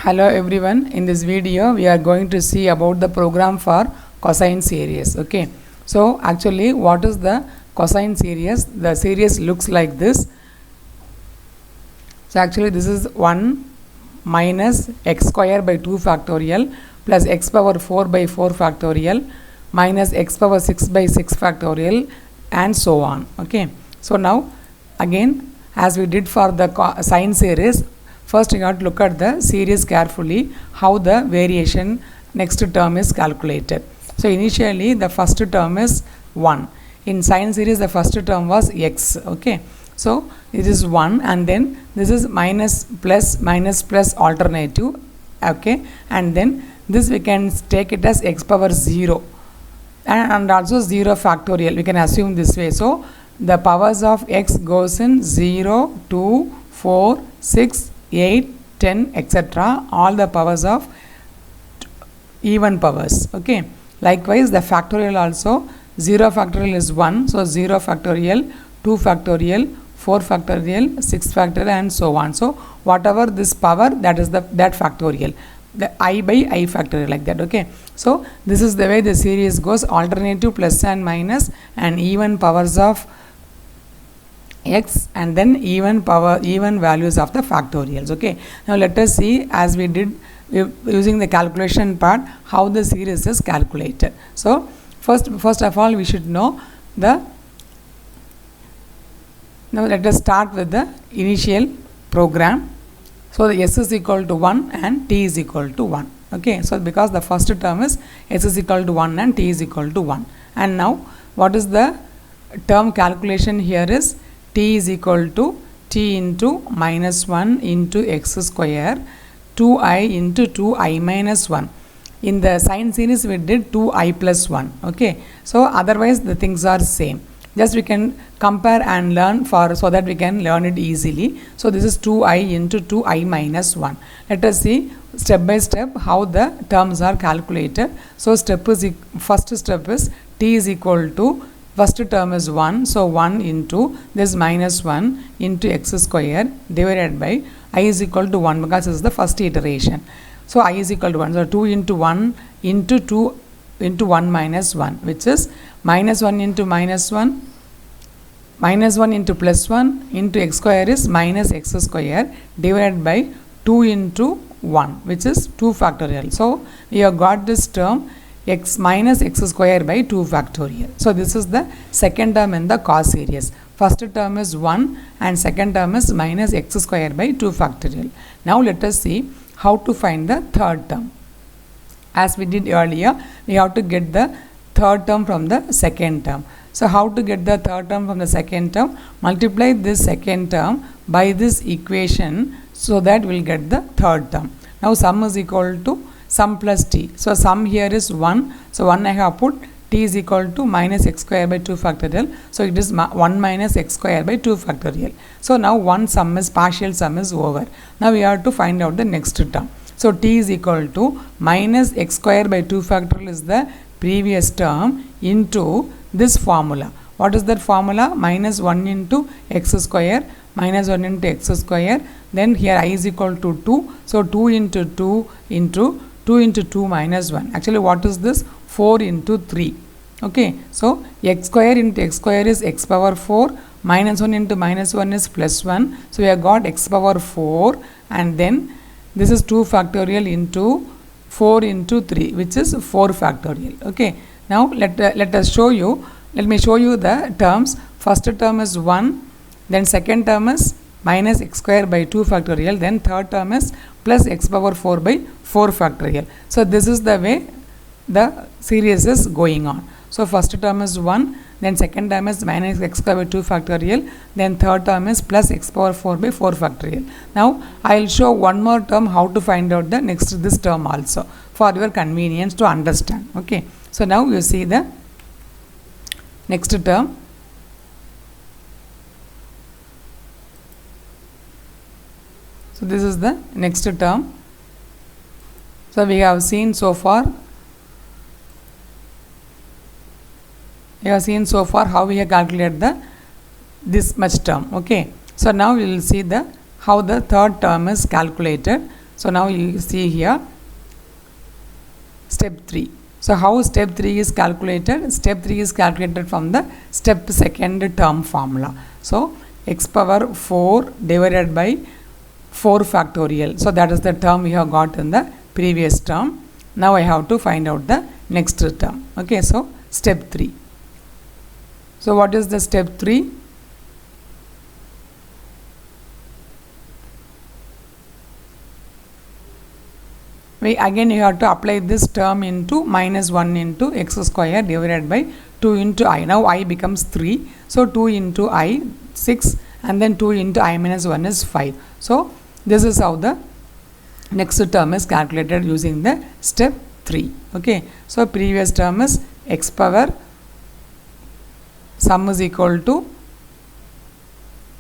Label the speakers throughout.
Speaker 1: Hello everyone, in this video we are going to see about the program for cosine series. Okay, so actually what is the cosine series? The series looks like this. So actually this is 1 minus x square by 2 factorial plus x power 4 by 4 factorial minus x power 6 by 6 factorial and so on. Okay, so now again as we did for the sine series, first you have to look at the series carefully, how the variation next term is calculated. So initially the first term is 1. In sine series the first term was x. Okay, so it is 1 and then this is minus plus alternative. Okay, and then this we can take it as x power 0 and also 0 factorial, we can assume this way. So the powers of x goes in 0, 2, 4, 6, 8, 10, etc. all the powers of even powers. Okay, likewise the factorial also 0 factorial is 1, so 0 factorial, 2 factorial, 4 factorial, 6 factorial and so on. So whatever this power, that is that factorial, the I by I factorial, like that. Okay, so this is the way the series goes, alternative plus and minus and even powers of x and then even values of the factorials. Okay, now let us see, as we did using the calculation part, how the series is calculated. So first of all we should know the, now let us start with the initial program. So the s is equal to 1 and t is equal to 1. Okay, so because the first term is s is equal to 1 and t is equal to 1, and now what is the term calculation here is t is equal to t into minus 1 into x square 2i into 2i minus 1. In the sine series we did 2i plus 1. Okay, so otherwise the things are same, just we can compare and learn for, so that we can learn it easily. So this is 2i into 2i minus 1. Let us see step by step how the terms are calculated. So first step is t is equal to, first term is 1, so 1 into this minus 1 into x square divided by I is equal to 1, because this is the first iteration. So I is equal to 1, so 2 into 1 into 2 into 1 minus 1, which is minus 1 into minus 1, minus 1 into plus 1 into x square is minus x square divided by 2 into 1, which is 2 factorial. So we have got this term x minus x square by 2 factorial. So this is the second term in the cos series. First term is 1 and second term is minus x square by 2 factorial. Now let us see how to find the third term. As we did earlier, we have to get the third term from the second term. So how to get the third term from the second term? Multiply this second term by this equation, so that we will get the third term. Now sum is equal to sum plus t. So sum here is 1. So 1 I have put, t is equal to minus x square by 2 factorial. So it is 1 minus x square by 2 factorial. So now partial sum is over. Now we have to find out the next term. So t is equal to minus x square by 2 factorial is the previous term into this formula. What is that formula? Minus 1 into x square minus 1 into x square. Then here I is equal to 2. So 2 into 2 into 2 into 2 minus 1. Actually what is this? 4 into 3. Okay, so x square into x square is x power 4, minus 1 into minus 1 is plus 1. So we have got x power 4 and then this is 2 factorial into 4 into 3, which is 4 factorial. Okay, now let me show you the terms. First term is 1, then second term is minus x square by 2 factorial, then third term is plus x power 4 by 4 factorial. So this is the way the series is going on. So first term is 1, then second term is minus x square by 2 factorial, then third term is plus x power 4 by 4 factorial. Now I will show one more term how to find out the this term also, for your convenience to understand. Okay, so now you see the next term. So this is the next term. So we have seen so far how we have calculated this much term. Okay, so now we will see how the third term is calculated. So now you see here step 3. So how step 3 is calculated? Step 3 is calculated from the step second term formula. So x power 4 divided by 4 factorial. So that is the term we have got in the previous term. Now I have to find out the next term. Okay, so step 3. So what is the step 3? Again you have to apply this term into minus 1 into x square divided by 2 into I. Now I becomes 3. So 2 into I 6 and then 2 into I minus 1 is 5. So this is how the next term is calculated using the step 3. Okay. So previous term is x power sum is equal to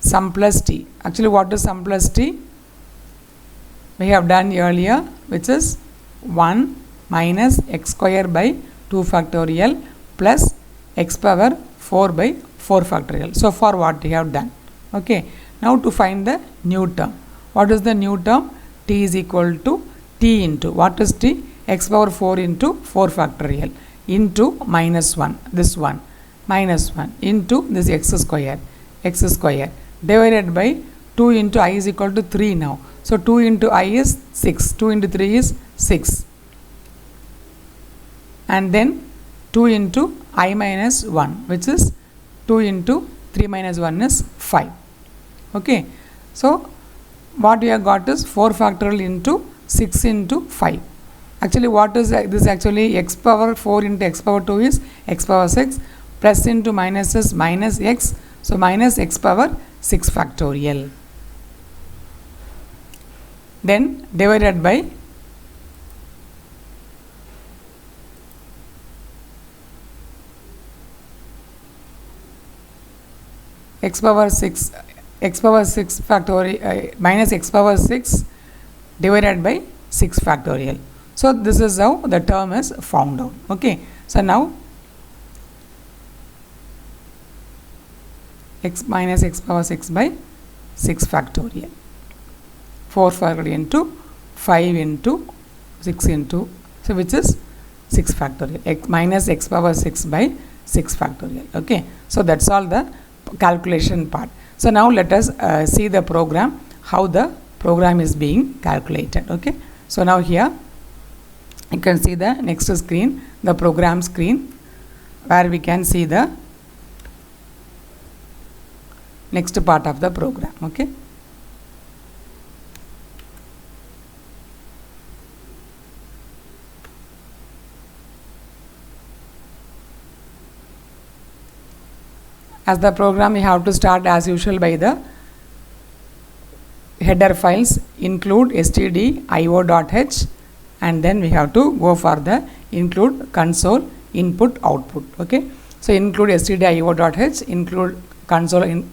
Speaker 1: sum plus t. Actually what is sum plus t? We have done earlier, which is 1 minus x square by 2 factorial plus x power 4 by 4 factorial. So far what we have done. Okay. Now to find the new term. What is the new term? T is equal to t into, what is t? X power 4 into 4 factorial into minus 1, this one, minus 1 into this x square divided by 2 into I is equal to 3 now. So 2 into I is 6, 2 into 3 is 6 and then 2 into I minus 1, which is 2 into 3 minus 1 is 5. Okay. So what we have got is 4 factorial into 6 into 5. Actually what is this? Actually x power 4 into x power 2 is x power 6, plus into minus is minus x, so minus x power 6 factorial, then divided by x power 6 factorial minus x power 6 divided by 6 factorial. So this is how the term is found out. Okay. So now x minus x power 6 by 6 factorial, 4 factorial into 5 into 6 into, so which is 6 factorial, x minus x power 6 by 6 factorial. Okay. So that's all the calculation part. So now let us see the program, how the program is being calculated. Okay. So now here you can see the next screen, the program screen, where we can see the next part of the program. Okay. As the program, we have to start as usual by the header files, include stdio.h, and then we have to go for the include console input output. Okay. So include stdio.h, include console in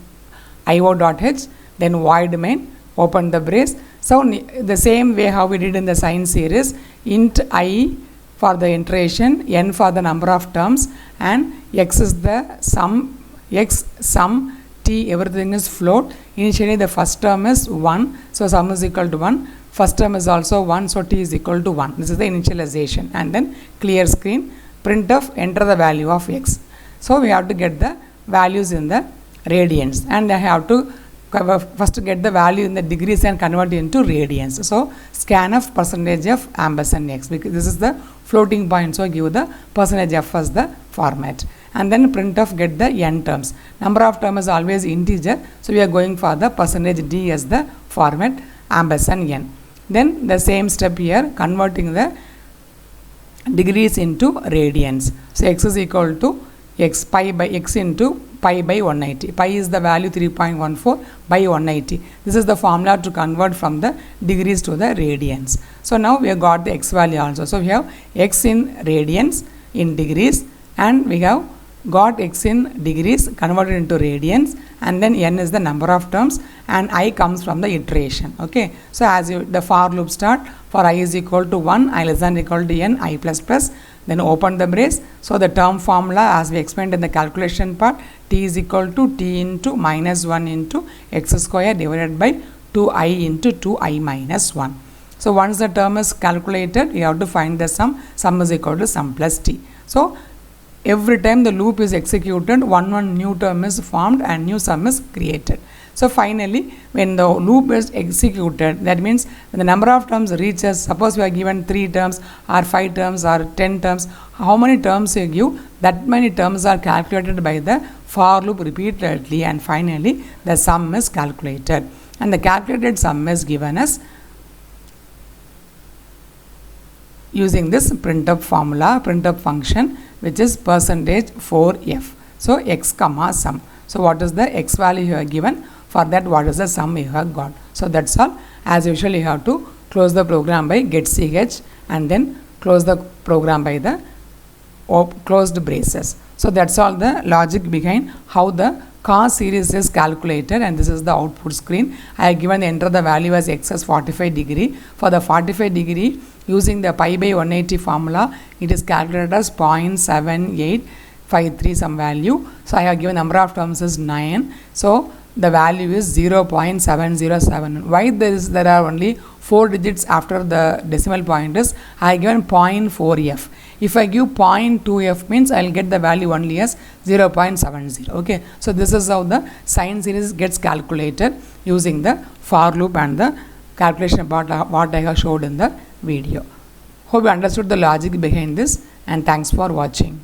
Speaker 1: io.h, then void main, open the brace. So the same way how we did in the sine series, int I for the iteration, n for the number of terms, and x is the sum, x sum, t everything is float. Initially the first term is 1, so sum is equal to 1, first term is also 1, so t is equal to 1. This is the initialization, and then clear screen, printf, enter the value of x. So we have to get the values in the radians, and I have to first get the value in the degrees and convert it into radians. So scanf percentage of ampersand x, because this is the floating point, so give the percentage f as the format, and then printf get the n terms. Number of terms is always integer, so we are going for the percentage d as the format, ampersand n. Then the same step here, converting the degrees into radians. So x is equal to x pi by x into pi by 180. Pi is the value 3.14 by 180. This is the formula to convert from the degrees to the radians. So now we have got the x value also. So we have x in radians in degrees, and we have got x in degrees converted into radians, and then n is the number of terms, and I comes from the iteration. Okay. So as the for loop start, for I is equal to 1, I less than equal to n, I plus plus, then open the brace. So the term formula, as we explained in the calculation part, t is equal to t into minus 1 into x square divided by 2i into 2i minus 1. So once the term is calculated, you have to find the sum. Sum is equal to sum plus t. So every time the loop is executed, one new term is formed and new sum is created. So finally, when the loop is executed, that means when the number of terms reaches, suppose we are given 3 terms or 5 terms or 10 terms, how many terms you give, that many terms are calculated by the for loop repeatedly, and finally the sum is calculated. And the calculated sum is given as using this printf formula, printf function, which is percentage 4f. So x comma sum. So what is the x value you are given? For that, what is the sum you have got? So that's all. As usual, you have to close the program by get ch and then close the program by the closed braces. So that's all the logic behind how the cos series is calculated, and this is the output screen. I have given enter the value as x as 45 degree. For the 45 degree, using the pi by 180 formula, it is calculated as 0.7853 some value. So I have given number of terms is 9. So the value is 0.707. Why there are only 4 digits after the decimal point is I have given 0.4f. If I give 0.2f means I will get the value only as 0.70. Okay, so this is how the sine series gets calculated using the for loop and the calculation part what I have showed in the video. Hope you understood the logic behind this, and thanks for watching.